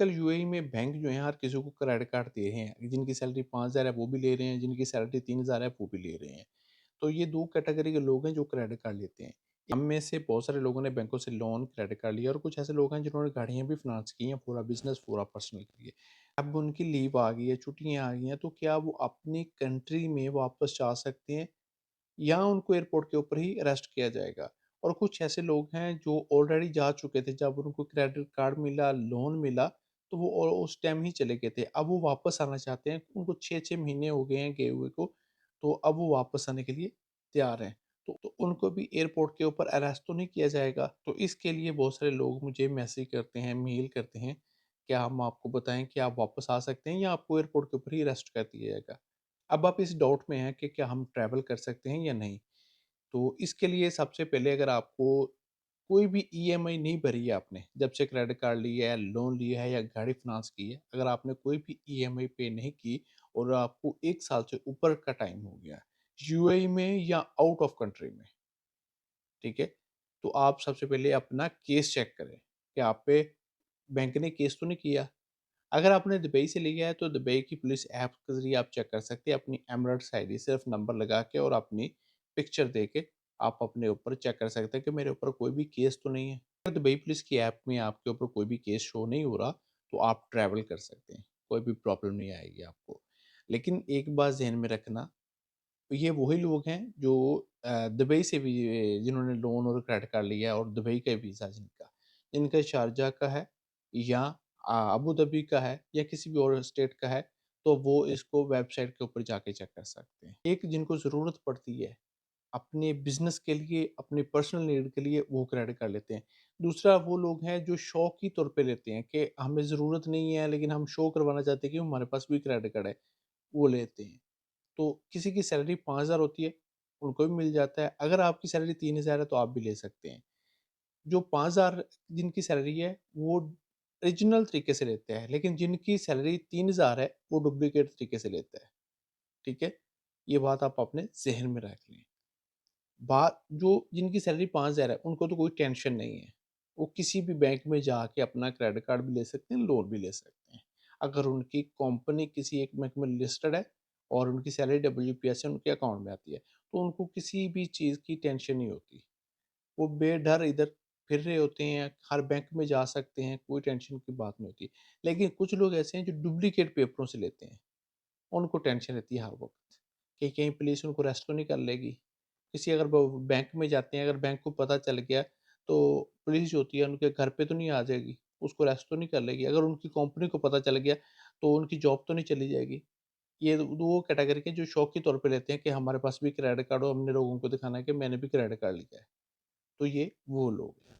आजकल यूएई में बैंक जो है हर किसी को क्रेडिट कार्ड दे रहे हैं। जिनकी सैलरी 5,000 है वो भी ले रहे हैं, जिनकी सैलरी 3,000 है वो भी ले रहे हैं। तो ये 2 कैटेगरी के लोग हैं जो क्रेडिट कार्ड लेते हैं। हम में से बहुत सारे लोगों ने बैंकों से लोन, क्रेडिट कार्ड लिया और कुछ ऐसे लोग हैं जिन्होंने गाड़ियाँ भी फाइनेंस की हैं, पूरा बिज़नेस, पूरा पर्सनल के लिए। अब उनकी लीव आ गई है, छुट्टियाँ आ गई हैं, तो क्या वो अपनी कंट्री में वापस जा सकते हैं या उनको एयरपोर्ट के ऊपर ही अरेस्ट किया जाएगा? और कुछ ऐसे लोग हैं जो ऑलरेडी जा चुके थे, जब उनको क्रेडिट कार्ड मिला, लोन मिला, तो वो उस टाइम ही चले गए थे। अब वो वापस आना चाहते हैं, उनको 6-6 महीने हो गए हैं गए हुए को, तो अब वो वापस आने के लिए तैयार हैं। तो उनको भी एयरपोर्ट के ऊपर अरेस्ट तो नहीं किया जाएगा? तो इसके लिए बहुत सारे लोग मुझे मैसेज करते हैं, मेल करते हैं, क्या हम आपको बताएँ कि आप वापस आ सकते हैं या आपको एयरपोर्ट के ऊपर ही अरेस्ट कर दिया जाएगा? अब आप इस डाउट में हैं कि क्या हम ट्रैवल कर सकते हैं या नहीं? तो इसके लिए सबसे पहले अगर आपको कोई भी ईएमआई नहीं भरी है आपने, जब से क्रेडिट कार्ड लिया है, लोन लिया है या गाड़ी फाइनेंस की है, अगर आपने कोई भी ईएमआई पे नहीं की और आपको 1 साल से ऊपर का टाइम हो गया, यूएई में या आउट ऑफ कंट्री में, ठीक है? तो आप सबसे पहले अपना केस चेक करें कि आप पे बैंक ने केस तो नहीं किया। अगर आपने दुबई से लिया है तो दुबई की पुलिस ऐप के ज़रिए आप चेक कर सकते हैं अपनी एमराल्ड्स आईडी सिर्फ नंबर लगा के और अपनी पिक्चर दे के आप अपने ऊपर चेक कर सकते हैं कि मेरे ऊपर कोई भी केस तो नहीं है। अगर दुबई पुलिस की ऐप में आपके ऊपर कोई भी केस शो नहीं हो रहा तो आप ट्रैवल कर सकते हैं, कोई भी प्रॉब्लम नहीं आएगी आपको। लेकिन एक बात ज़हन में रखना, ये वही लोग हैं जो दुबई से भी जिन्होंने लोन और क्रेडिट कार्ड लिया है और दुबई का वीज़ा जिनका शारजाह का है या अबू धाबी का है या किसी भी और स्टेट का है, तो वो इसको वेबसाइट के ऊपर जाके चेक कर सकते हैं। एक जिनको ज़रूरत पड़ती है, अपने बिज़नेस के लिए, अपनी पर्सनल नीड के लिए वो क्रेडिट कार्ड लेते हैं। दूसरा वो लोग हैं जो शौक के तौर पे लेते हैं कि हमें ज़रूरत नहीं है लेकिन हम शो करवाना चाहते हैं कि हमारे पास भी क्रेडिट कार्ड है, वो लेते हैं। तो किसी की सैलरी 5,000 होती है, उनको भी मिल जाता है। अगर आपकी सैलरी 3,000 है तो आप भी ले सकते हैं। जो 5,000 जिनकी सैलरी है, वो ओरिजिनल तरीके से लेते हैं, लेकिन जिनकी सैलरी 3,000 है, वो डुप्लीकेट तरीके से लेता है, ठीक है? ये बात आप अपने ज़हन में रख लें। बात जो जिनकी सैलरी 5,000 है, उनको तो कोई टेंशन नहीं है। वो किसी भी बैंक में जाके अपना क्रेडिट कार्ड भी ले सकते हैं, लोन भी ले सकते हैं। अगर उनकी कंपनी किसी एक बैंक में लिस्टेड है और उनकी सैलरी डब्ल्यूपीएस से उनके अकाउंट में आती है, तो उनको किसी भी चीज़ की टेंशन नहीं होती। वो बेडर इधर फिर रहे होते हैं, हर बैंक में जा सकते हैं, कोई टेंशन की बात नहीं होती। लेकिन कुछ लोग ऐसे हैं जो डुप्लीकेट पेपरों से लेते हैं, उनको टेंशन रहती है हर वक़्त कि कहीं पुलिस उनको अरेस्ट तो नहीं कर लेगी। किसी अगर ब बैंक में जाते हैं, अगर बैंक को पता चल गया, तो पुलिस जो होती है उनके घर पे तो नहीं आ जाएगी, उसको अरेस्ट तो नहीं कर लेगी। अगर उनकी कंपनी को पता चल गया, तो उनकी जॉब तो नहीं चली जाएगी। ये 2 कैटेगरी के जो शौक के तौर पे लेते हैं कि हमारे पास भी क्रेडिट कार्ड हो, हमने लोगों को दिखाना है कि मैंने भी क्रेडिट कार्ड लिया है। तो ये वो लोग हैं।